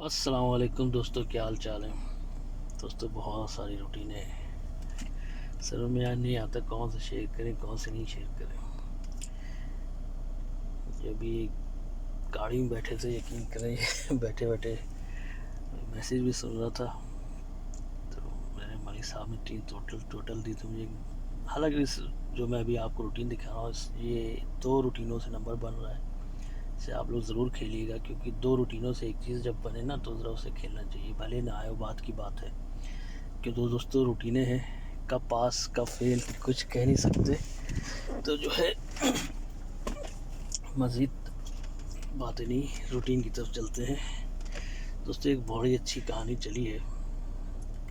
अस्सलाम वालेकुम दोस्तों, क्या हाल चाल है। दोस्तों बहुत सारी रूटीनें हैं, समझ में याद नहीं आता कौन से शेयर करें कौन से नहीं शेयर करें। जब भी गाड़ी में बैठे थे, यकीन करें बैठे बैठे मैसेज भी सुन रहा था, तो मेरे मलिक साहब ने 3 टोटल दी तो मुझे। हालांकि इस जो मैं अभी आपको रूटीन दिखा रहा हूँ, ये 2 रूटीनों से नंबर बन रहा है। इसे आप लोग ज़रूर खेलिएगा, क्योंकि 2 रूटीनों से एक चीज़ जब बने ना तो ज़रा उसे खेलना चाहिए, भले ना आए, वो बात की बात है। कि दोस्तों रूटीनें हैं, कब पास कब फेल कुछ कह नहीं सकते। तो जो है मज़ीद बातें नहीं, रूटीन की तरफ चलते हैं। दोस्तों एक बड़ी अच्छी कहानी चली है,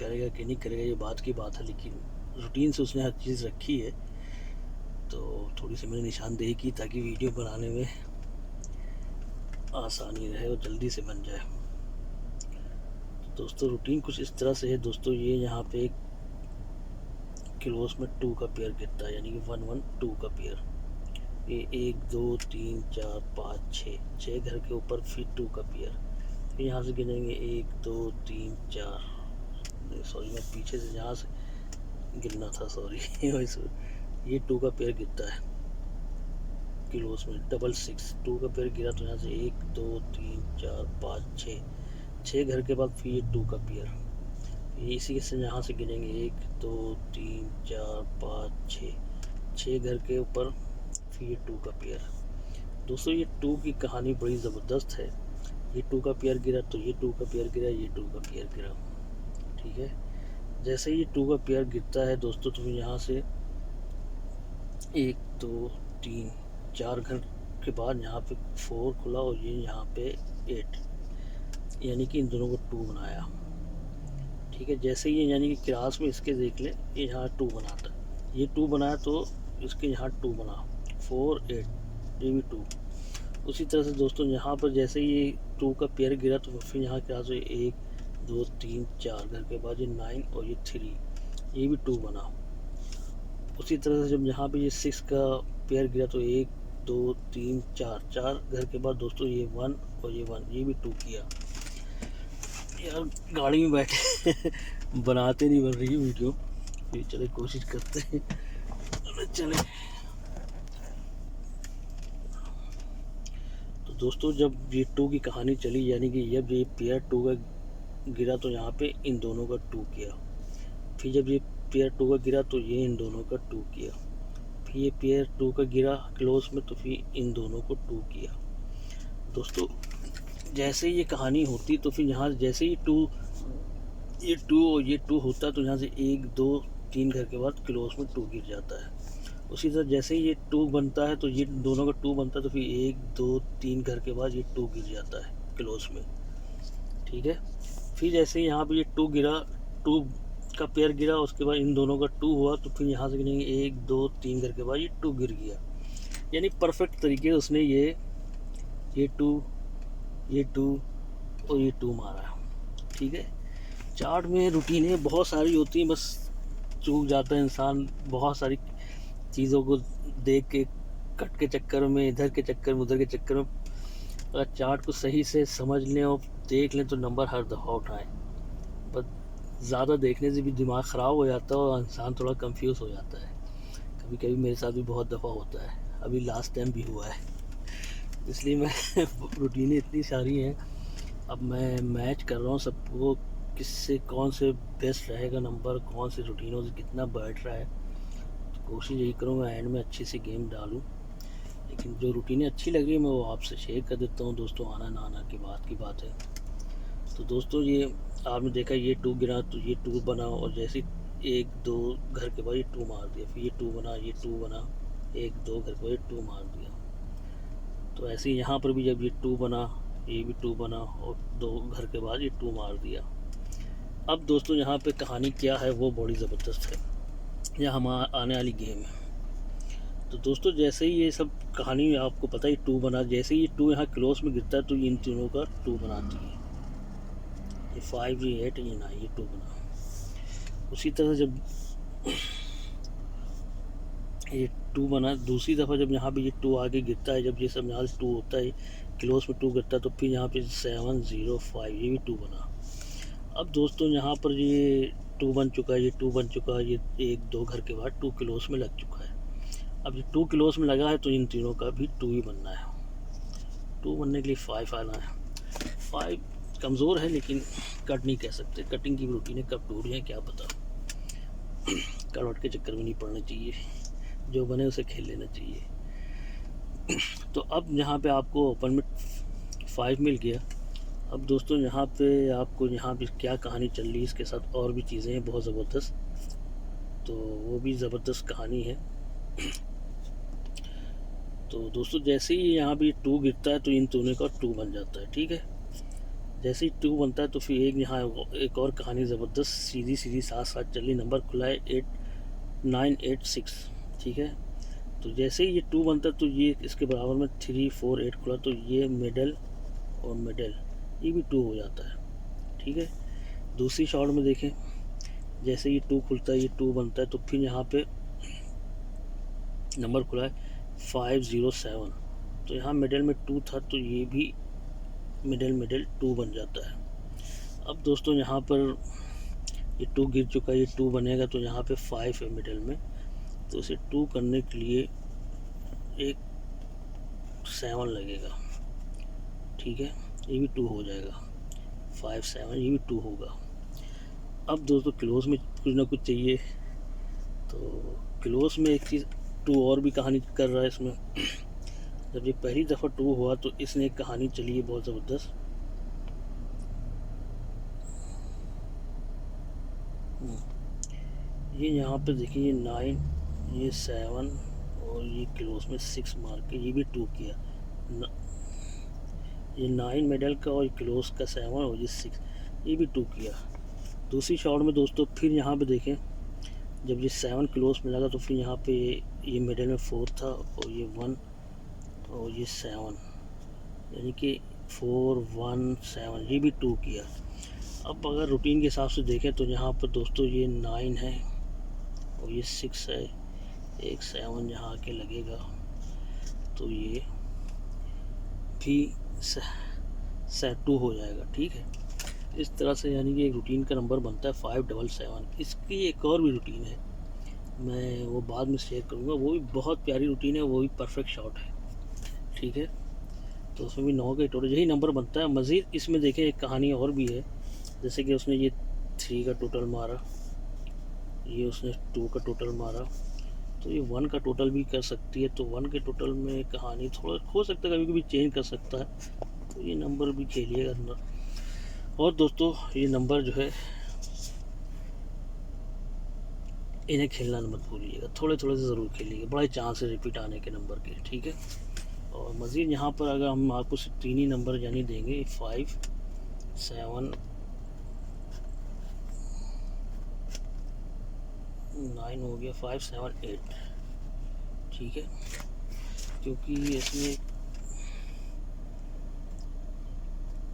करेगा कि नहीं करेगा ये बात की बात है, लेकिन रूटीन से उसने हर चीज़ रखी है। तो थोड़ी सी मैंने निशानदेही की ताकि वीडियो बनाने में आसानी रहे और जल्दी से बन जाए। तो दोस्तों रूटीन कुछ इस तरह से है दोस्तों, ये यहाँ पे एक क्लोज में 2 का पेयर गिरता है, यानी कि 1 1 2 का पेयर। ये 1 2 3 4 5 6 घर के ऊपर फिर 2 का पेयर। फिर यहाँ से गिनेंगे 1 2 3 4, नहीं सॉरी, मैं पीछे से यहाँ से गिनना था, सॉरी ये 2 का पेयर गिरता है क्लोज में, डबल 6 2 का पेयर गिरा तो यहाँ से 1 2 3 4 5 6 घर के बाद फिर ये 2 का पेयर। ये इसी के से यहाँ से गिनेंगे 1 2 3 4 5 6 घर के ऊपर फिर ये 2 का पेयर। दोस्तों ये 2 की कहानी बड़ी ज़बरदस्त है। ये 2 का पेयर गिरा तो ये 2 का पेयर गिरा, ये 2 का पेयर गिरा, ठीक है। जैसे ये 2 का पेयर गिरता है दोस्तों, तो यहाँ से 1 2 3 4 घर के बाद यहाँ पे 4 खुला और ये यहाँ पे 8, यानी कि इन दोनों को 2 बनाया, ठीक है। जैसे ये यानी कि क्लास में इसके देख लें, ये यहाँ 2 बनाता, ये 2 बनाया तो इसके यहाँ 2 बना, 4 8, ये भी 2। उसी तरह से दोस्तों यहाँ पर जैसे ये 2 का पेयर गिरा तो फिर यहाँ क्या हो, 1 2 3 4 घर के बाद ये 9 और ये 3, ये भी 2 बना। उसी तरह से जब यहाँ पे ये 6 का पेयर गिरा तो 1 2 3 4 घर के बाद दोस्तों ये 1 और ये 1, ये भी 2 किया। यार गाड़ी में बैठे बनाते नहीं बन रही वीडियो, फिर चले कोशिश करते हैं, चले। तो दोस्तों जब ये 2 की कहानी चली, यानी कि जब ये पेयर 2 का गिरा तो यहाँ पे इन दोनों का 2 किया। फिर जब ये पेयर 2 का गिरा तो ये इन दोनों का 2 किया। फिर ये पेयर 2 का गिरा क्लोज में तो फिर इन दोनों को 2 किया। दोस्तों जैसे ये कहानी होती तो फिर यहाँ जैसे ही ये 2 और ये 2 होता तो यहाँ से 1 2 3 घर के बाद क्लोज में 2 गिर जाता है। उसी तरह जैसे ही ये 2 बनता है तो ये दोनों का 2 बनता है, तो फिर 1 2 3 घर के बाद ये 2 गिर जाता है क्लोज में, ठीक है। फिर जैसे यहाँ पे ये 2 गिरा, 2 का पेयर गिरा, उसके बाद इन दोनों का 2 हुआ तो फिर यहाँ से गिनेंगे 1 2 3 घर के बाद ये 2 गिर गया, यानी परफेक्ट तरीके से उसने ये 2 ये 2 और ये 2 मारा, ठीक है। चार्ट में रूटीनें बहुत सारी होती हैं, बस चूक जाता है इंसान बहुत सारी चीज़ों को देख के, कट के चक्कर में, इधर के चक्कर में, उधर के चक्कर में। अगर चार्ट को सही से समझ लें और देख लें तो नंबर हर दफ़ा उठाएं, पर ज़्यादा देखने से भी दिमाग ख़राब हो जाता है और इंसान थोड़ा कंफ्यूज हो जाता है। कभी कभी मेरे साथ भी बहुत दफ़ा होता है, अभी लास्ट टाइम भी हुआ है, इसलिए मैं रूटीनें इतनी सारी हैं, अब मैं मैच कर रहा हूँ सबको, किससे कौन से बेस्ट रहेगा नंबर, कौन से रूटीनों से कितना बैठ रहा है। तो कोशिश यही करूँगा एंड में अच्छी सी गेम डालूँ, लेकिन जो रूटीनें अच्छी लग रही है मैं वो आपसे शेयर कर देता हूँ दोस्तों, आना ना आना की बात है। तो दोस्तों ये आपने देखा ये 2 गिरा तो ये 2 बना, और जैसे 1 2 घर के बाद ये 2 मार दिया, फिर ये 2 बना, ये 2 बना, 1 2 घर के बाद ये 2 मार दिया। तो ऐसे ही यहाँ पर भी जब ये 2 बना, ये भी 2 बना, और 2 घर के बाद ये 2 मार दिया। अब दोस्तों यहाँ पे कहानी क्या है वो बड़ी ज़बरदस्त है, यह हमारा आने वाली गेम है। तो दोस्तों जैसे ही ये सब कहानी आपको पता है 2 बना, जैसे ही ये 2 यहाँ क्लोज में गिरता है तो इन तीनों का 2 बनाती है, ये 5 ये 8 ये 9, ये 2 बना। उसी तरह जब ये 2 बना, दूसरी दफ़ा जब यहाँ पे ये 2 आगे गिरता है, जब ये सब यहाँ से 2 होता है क्लोज में 2 गिरता है तो फिर यहाँ पे 705 ये भी 2 बना। अब दोस्तों यहाँ पर ये 2 बन चुका है, ये 2 बन चुका है, ये 1-2 घर के बाद 2 क्लोज में लग चुका है। अब ये 2 क्लोज में लगा है तो इन तीनों का भी 2 ही बनना है। 2 बनने के लिए 5 आना है। 5 कमज़ोर है लेकिन कट नहीं कह सकते, कटिंग की रूटीन है, कब टूट जाए क्या पता। करवट के चक्कर में नहीं पड़ना चाहिए, जो बने उसे खेल लेना चाहिए। तो अब यहाँ पे आपको ओपन में 5 मिल गया। अब दोस्तों यहाँ पे आपको यहाँ पे क्या कहानी चल रही है, इसके साथ और भी चीज़ें हैं बहुत ज़बरदस्त, तो वो भी ज़बरदस्त कहानी है। तो दोस्तों जैसे ही यहाँ पे 2 गिरता है तो इन दोनों का 2 बन जाता है, ठीक है। जैसे ही 2 बनता है तो फिर यहाँ एक और कहानी ज़बरदस्त सीधी सीधी साथ साथ चली। नंबर खुला है 8986, ठीक है। तो जैसे ही ये 2 बनता है तो ये इसके बराबर में 348 खुला तो ये मिडल और मिडल ये भी 2 हो जाता है, ठीक है। दूसरी शॉट में देखें, जैसे ये 2 खुलता है ये 2 बनता है तो फिर यहाँ पे नंबर खुला है 507, तो यहाँ मिडल में 2 था तो ये भी मिडल 2 बन जाता है। अब दोस्तों यहाँ पर ये 2 गिर चुका है, ये 2 बनेगा तो यहाँ पे 5 है मिडल में, तो इसे 2 करने के लिए एक 7 लगेगा, ठीक है। ये भी 2 हो जाएगा, 5 7 ये भी 2 होगा। अब दोस्तों क्लोज में कुछ ना कुछ चाहिए, तो क्लोज में एक चीज़ 2 और भी कहानी कर रहा है इसमें। जब ये पहली दफ़ा 2 हुआ तो इसने एक कहानी चली है बहुत ज़बरदस्त। ये यहाँ पे देखिए ये 9, ये 7 और ये क्लोज में 6 मार के ये भी 2 किया। ये 9 मिडल का और क्लोज का 7 और ये 6 ये भी 2 किया। दूसरी शॉट में दोस्तों फिर यहाँ पे देखें, जब ये 7 क्लोज में लगा तो फिर यहाँ पे ये मिडल में 4 था और ये 1 और ये 7, यानी कि 4 1 7 ये भी 2 किया। अब अगर रूटीन के हिसाब से देखें तो यहाँ पर दोस्तों ये 9 है और ये 6 है, एक 7 यहाँ आके लगेगा तो ये भी 2 हो जाएगा, ठीक है। इस तरह से यानी कि एक रूटीन का नंबर बनता है 577। इसकी एक और भी रूटीन है, मैं वो बाद में शेयर करूँगा, वो भी बहुत प्यारी रूटीन है, वो भी परफेक्ट शॉट है, ठीक है। तो उसमें भी 9 के टोटल यही नंबर बनता है। मज़ीद इसमें देखें एक कहानी और भी है, जैसे कि उसने ये 3 का टोटल मारा, ये उसने 2 का टोटल मारा, तो ये 1 का टोटल भी कर सकती है। तो 1 के टोटल में कहानी थोड़ा हो सकता है, कभी कभी चेंज कर सकता है, तो ये नंबर भी खेलिएगा। और दोस्तों ये नंबर जो है इन्हें खेलना मत भूलिएगा, थोड़े थोड़े से ज़रूर खेलिएगा, बड़ा चांस है रिपीट आने के नंबर के, ठीक है। और मज़ीद यहाँ पर अगर हम आपको 3 ही नंबर यानी देंगे 5 7 9 हो गया, 5 7 8, ठीक है। क्योंकि इसमें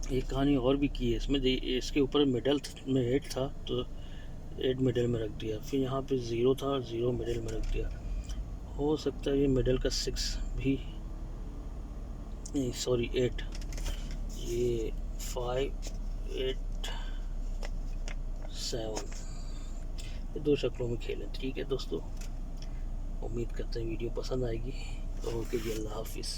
एक कहानी और भी की है इसमें, इसके ऊपर मिडल में 8 था तो 8 मिडल में रख दिया, फिर यहाँ पे 0 था 0 मिडल में रख दिया। हो सकता है ये मिडल का 6 भी नहीं, सॉरी 8, ये 5 8 7 ये 2 शक्लों में खेलें, ठीक है दोस्तों। उम्मीद करते हैं वीडियो पसंद आएगी। ओके जी, अल्लाह हाफिज़।